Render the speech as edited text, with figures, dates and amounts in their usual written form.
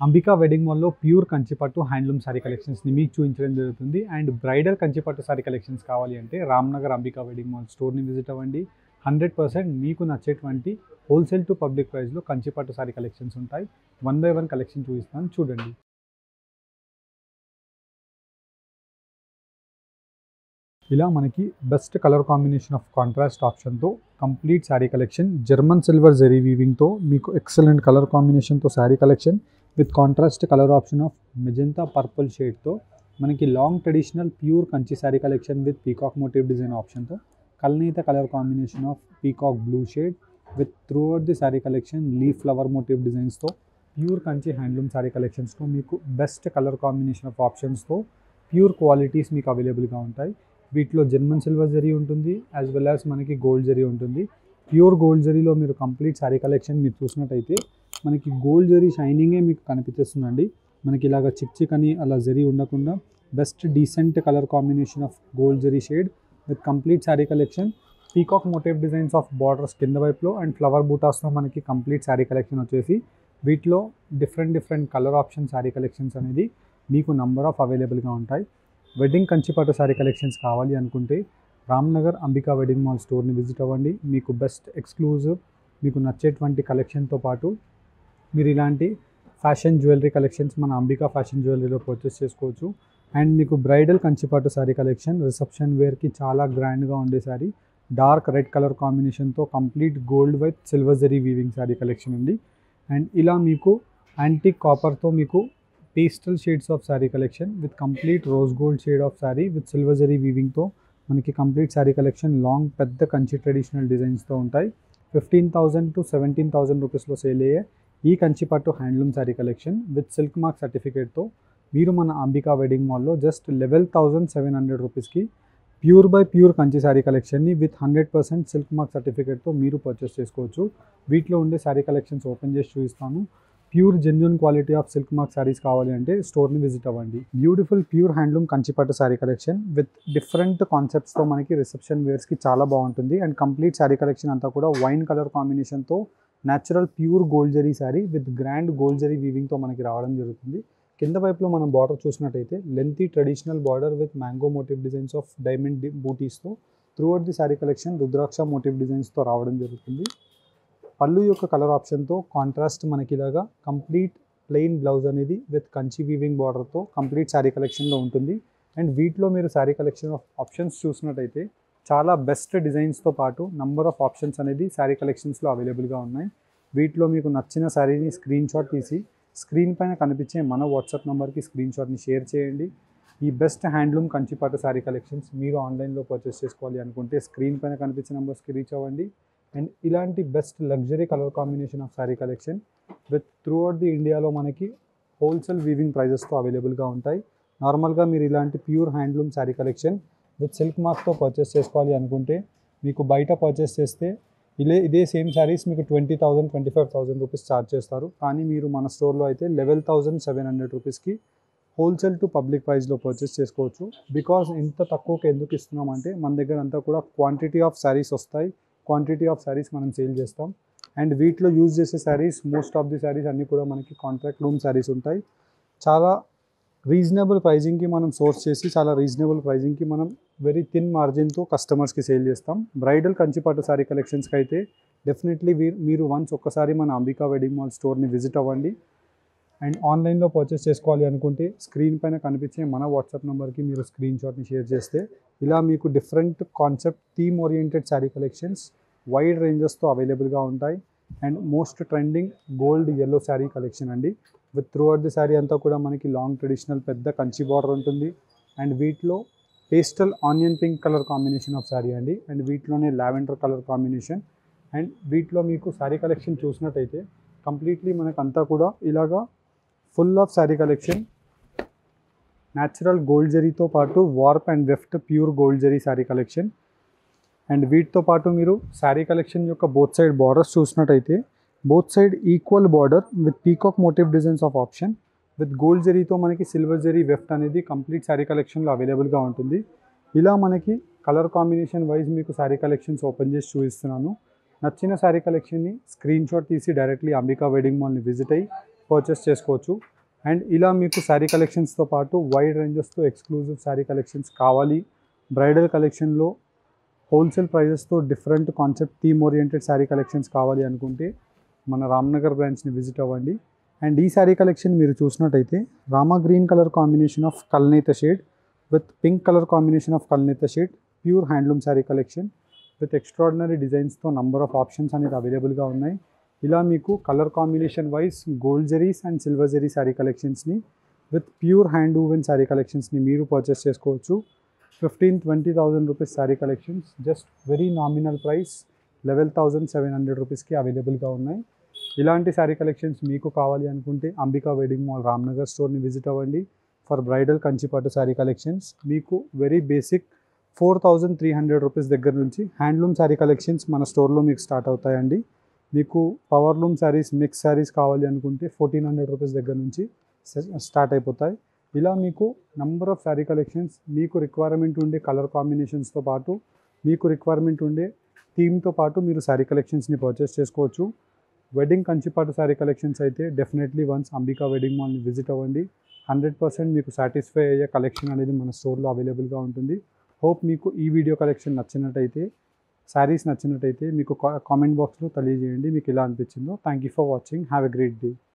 Ambika wedding మాల్లో pure కంచిపట్టు handloom sari కలెక్షన్స్ని మీకు చూపించడం జరుగుతుంది. అండ్ బ్రైడల్ కంచిపట్టు సారీ కలెక్షన్స్ కావాలి అంటే రామ్నగర్ అంబికా వెడ్డింగ్ మాల్ స్టోర్ని విజిట్ అవ్వండి. 100% మీకు నచ్చేటువంటి హోల్సేల్ టు పబ్లిక్ ప్రైస్లో కంచిపట్టు సారీ కలెక్షన్స్ ఉంటాయి. 1 by 1 కలెక్షన్ చూపిస్తాను, చూడండి. ఇలా మనకి best colour combination of contrast ఆప్షన్తో complete sari collection, German silver zari వీవింగ్తో మీకు ఎక్సలెంట్ కలర్ కాంబినేషన్తో sari collection with contrast colour option of magenta purple షేడ్తో మనకి long traditional pure Kanchi sari collection with peacock motive design ఆప్షన్తో కల్నీత colour combination of peacock blue shade with throughout the sari collection leaf flower motive డిజైన్స్తో pure Kanchi handloom sari కలెక్షన్స్తో మీకు best colour combination of ఆప్షన్స్తో pure qualities మీకు అవైలబుల్గా ఉంటాయి. వీటిలో జర్మన్ సిల్వర్ జరీ ఉంటుంది, యాజ్ వెల్ యాజ్ మనకి గోల్డ్ జరీ ఉంటుంది. ప్యూర్ గోల్డ్ జరీలో మీరు కంప్లీట్ శారీ కలెక్షన్ మీరు చూసినట్టయితే మనకి గోల్డ్ జరీ షైనింగే మీకు కనిపిస్తుందండి. మనకి ఇలాగ చిక్ అని అలా జరీ ఉండకుండా best decent colour combination of gold zari shade with complete sari collection, peacock motive designs of borders కింద వైపులో అండ్ ఫ్లవర్ బూటాస్తో మనకి కంప్లీట్ శారీ కలెక్షన్ వచ్చేసి వీటిలో different colour option sari collections అనేది మీకు నంబర్ ఆఫ్ అవైలబుల్గా ఉంటాయి. వెడ్డింగ్ కంచిపట్టు శారీ కలెక్షన్స్ కావాలి అనుకుంటే రామ్నగర్ అంబికా వెడ్డింగ్ మాల్ స్టోర్ని విజిట్ అవ్వండి. మీకు బెస్ట్ ఎక్స్క్లూజివ్ మీకు నచ్చేటువంటి కలెక్షన్తో పాటు మీరు ఇలాంటి ఫ్యాషన్ జ్యువెలరీ కలెక్షన్స్ మన అంబికా ఫ్యాషన్ జ్యువెలరీలో పర్చేస్ చేసుకోవచ్చు. అండ్ మీకు బ్రైడల్ కంచిపట్టు శారీ కలెక్షన్ రిసెప్షన్ వేర్కి చాలా గ్రాండ్గా ఉండే శారీ, డార్క్ రెడ్ కలర్ కాంబినేషన్తో complete gold with silver zari weaving sari collection ఉంది. అండ్ ఇలా మీకు యాంటిక్ కాపర్తో మీకు pastel shades of sari collection with complete rose gold shade of sari with silver zari వీవింగ్తో మనకి కంప్లీట్ శారీ కలెక్షన్ లాంగ్ పెద్ద కంచి ట్రెడిషనల్ డిజైన్స్తో ఉంటాయి. 15,000 to 17,000 రూపీస్లో సేల్ అయ్యే ఈ కంచిపట్టు handloom sari collection with silk mark సర్టిఫికేట్తో మీరు మన అంబికా వెడ్డింగ్ మాల్లో జస్ట్ 11,700 రూపీస్కి pure buy pure Kanchi sari కలెక్షన్ని విత్ 100% సిల్క్ మార్క్ సర్టిఫికేట్తో మీరు పర్చేస్ చేసుకోవచ్చు. వీటిలో ఉండే శారీ కలెక్షన్స్ ఓపెన్ చేసి చూపిస్తాను. Pure genuine quality of silk mark saris కావాలి అంటే స్టోర్ని విజిట్ అవ్వండి. బ్యూటిఫుల్ ప్యూర్ హ్యాండ్లూమ్ కంచిపట్టు శారీ కలెక్షన్ విత్ డిఫరెంట్ కాన్సెప్ట్స్తో మనకి రిసెప్షన్ వేర్స్కి చాలా బాగుంటుంది. అండ్ కంప్లీట్ శారీ కలెక్షన్ అంతా కూడా వైన్ కలర్ కాంబినేషన్తో natural pure gold zari sari with grand gold zari వీవింగ్తో మనకి రావడం జరుగుతుంది. కింద వైపులో మనం బార్డర్ చూసినట్టయితే lengthy traditional border with mango motive designs of diamond బూటీస్తో throughout the sari collection rudraksha motive డిజైన్స్తో రావడం జరుగుతుంది. పళ్ళు యొక్క కలర్ ఆప్షన్తో కాంట్రాస్ట్ మనకి ఇలాగా కంప్లీట్ ప్లెయిన్ బ్లౌజ్ అనేది విత్ కంచి వీవింగ్ బార్డర్తో కంప్లీట్ శారీ కలెక్షన్లో ఉంటుంది. అండ్ వీటిలో మీరు శారీ కలెక్షన్ ఆఫ్ ఆప్షన్స్ చూసినట్టయితే చాలా బెస్ట్ డిజైన్స్తో పాటు నంబర్ ఆఫ్ ఆప్షన్స్ అనేది శారీ కలెక్షన్స్లో అవైలబుల్గా ఉన్నాయి. వీటిలో మీకు నచ్చిన శారీని స్క్రీన్ షాట్ తీసి స్క్రీన్ పైన కనిపించే మన వాట్సాప్ నెంబర్కి స్క్రీన్ షాట్ని షేర్ చేయండి. ఈ బెస్ట్ హ్యాండ్లూమ్ కంచిపట్టు శారీ కలెక్షన్స్ మీరు ఆన్లైన్లో పర్చేస్ చేసుకోవాలి అనుకుంటే స్క్రీన్ పైన కనిపించే నెంబర్స్కి రీచ్ అవ్వండి. అండ్ ఇలాంటి best luxury colour combination of sari collection with throughout the ఇండియాలో మనకి హోల్సేల్ వీవింగ్ ప్రైజెస్తో అవైలబుల్గా ఉంటాయి. నార్మల్గా మీరు ఇలాంటి pure handloom sari collection with silk మార్క్తో పర్చేస్ చేసుకోవాలి అనుకుంటే మీకు బయట పర్చేస్ చేస్తే ఇదే సేమ్ శారీస్ మీకు 20,000 25,000 రూపీస్ ఛార్జ్ చేస్తారు. కానీ మీరు మన స్టోర్లో అయితే 11,700 రూపీస్కి హోల్సేల్ టు పబ్లిక్ ప్రైస్లో పర్చేస్ చేసుకోవచ్చు. బికాజ్ ఇంత తక్కువకి ఎందుకు ఇస్తున్నామంటే మన దగ్గర అంతా కూడా క్వాంటిటీ ఆఫ్ శారీస్ వస్తాయి, క్వాంటిటీ ఆఫ్ శారీస్ మనం సేల్ చేస్తాం. అండ్ వీటిలో యూజ్ చేసే saris most of the saris అన్నీ కూడా మనకి కాంట్రాక్ట్ రూమ్ శారీస్ ఉంటాయి. చాలా రీజనబుల్ ప్రైజింగ్కి మనం సోర్స్ చేసి చాలా రీజనబుల్ ప్రైజింగ్కి మనం వెరీ థిన్ మార్జిన్తో కస్టమర్స్కి సేల్ చేస్తాం. బ్రైడల్ కంచిపట్టు శారీ కలెక్షన్స్కి అయితే డెఫినెట్లీ మీరు వన్స్ ఒక్కసారి మన అంబికా వెడ్డింగ్ మాల్ స్టోర్ని విజిట్ అవ్వండి. అండ్ ఆన్లైన్లో పర్చేస్ చేసుకోవాలి అనుకుంటే స్క్రీన్ పైన కనిపించే మన వాట్సాప్ నెంబర్కి మీరు స్క్రీన్ షాట్ని షేర్ చేస్తే ఇలా మీకు different concept theme oriented sari collections wide రేంజెస్తో అవైలబుల్గా ఉంటాయి. And most trending gold yellow sari collection అండి. With throughout the sari అంతా కూడా మనకి లాంగ్ ట్రెడిషనల్ పెద్ద కంచి బార్డర్ ఉంటుంది. అండ్ వీటిలో pastel onion pink colour combination of sari అండి. అండ్ వీటిలోనే లావెండర్ కలర్ కాంబినేషన్. అండ్ వీటిలో మీకు శారీ కలెక్షన్ చూసినట్టయితే కంప్లీట్లీ మనకు అంతా కూడా ఇలాగా full of sari collection natural gold జరీతో పాటు warp and weft pure gold zari sari collection. And వీటితో పాటు మీరు శారీ కలెక్షన్ యొక్క బోత్ సైడ్ బార్డర్స్ చూసినట్టయితే both side equal border with peacock motive designs of option with gold జరీతో మనకి సిల్వర్ జరీ వెఫ్ట్ అనేది కంప్లీట్ శారీ కలెక్షన్లో అవైలబుల్గా ఉంటుంది. ఇలా మనకి కలర్ కాంబినేషన్ వైజ్ మీకు శారీ కలెక్షన్స్ ఓపెన్ చేసి చూపిస్తున్నాను. నచ్చిన శారీ కలెక్షన్ని స్క్రీన్ షాట్ తీసి డైరెక్ట్లీ అంబికా వెడ్డింగ్ మాల్ని విజిట్ అయ్యి పర్చేస్ చేసుకోవచ్చు. అండ్ ఇలా మీకు శారీ కలెక్షన్స్తో పాటు వైడ్ రేంజెస్తో ఎక్స్క్లూజివ్ శారీ కలెక్షన్స్ కావాలి, బ్రైడల్ కలెక్షన్లో హోల్సేల్ ప్రైజెస్తో different concept theme oriented sari collections కావాలి అనుకుంటే మన రామ్నగర్ బ్రాంచ్ని విజిట్ అవ్వండి. అండ్ ఈ శారీ కలెక్షన్ మీరు చూసినట్టయితే Rama green colour combination of కల్నేత shade with pink colour combination of కల్నేత shade, pure handloom sari collection with extraordinary డిజైన్స్తో నంబర్ ఆఫ్ ఆప్షన్స్ అనేది అవైలబుల్గా ఉన్నాయి. ఇలా మీకు colour combination wise gold zaris and silver zari sari కలెక్షన్స్ని with pure hand woven sari కలెక్షన్స్ని మీరు పర్చేస్ చేసుకోవచ్చు. 15,000-20,000 rupees sari collections just very nominal price 11,700 రూపీస్కి అవైలబుల్గా ఉన్నాయి. ఇలాంటి శారీ కలెక్షన్స్ మీకు కావాలి అనుకుంటే అంబికా వెడ్డింగ్ మాల్ రామ్నగర్ స్టోర్ని విజిట్ అవ్వండి. ఫర్ బ్రైడల్ కంచిపట్టు శారీ కలెక్షన్స్ మీకు వెరీ బేసిక్ 4,300 రూపీస్ దగ్గర నుంచి హ్యాండ్లూమ్ శారీ కలెక్షన్స్ మన స్టోర్లో మీకు స్టార్ట్ అవుతాయండి. మీకు పవర్లూమ్ శారీస్, మిక్స్ శారీస్ కావాలి అనుకుంటే 1,400 రూపీస్ దగ్గర నుంచి స్టార్ట్ అయిపోతాయి. ఇలా మీకు నంబర్ ఆఫ్ శారీ కలెక్షన్స్, మీకు రిక్వైర్మెంట్ ఉండే కలర్ కాంబినేషన్స్తో పాటు మీకు రిక్వైర్మెంట్ ఉండే థీమ్తో పాటు మీరు శారీ కలెక్షన్స్ని పర్చేస్ చేసుకోవచ్చు. వెడ్డింగ్ కంచిపట్టు శారీ కలెక్షన్స్ అయితే డెఫినెట్లీ వన్స్ అంబికా వెడ్డింగ్ మాల్ని విజిట్ అవ్వండి. 100% మీకు సాటిస్ఫై అయ్యే కలెక్షన్ అనేది మన స్టోర్లో అవైలబుల్గా ఉంటుంది. హోప్ మీకు ఈ వీడియో కలెక్షన్ నచ్చినట్టయితే, శారీస్ నచ్చినట్టయితే మీకు కామెంట్ బాక్స్లో తెలియజేయండి మీకు ఎలా అనిపించిందో. Thank you for watching. Have a great day.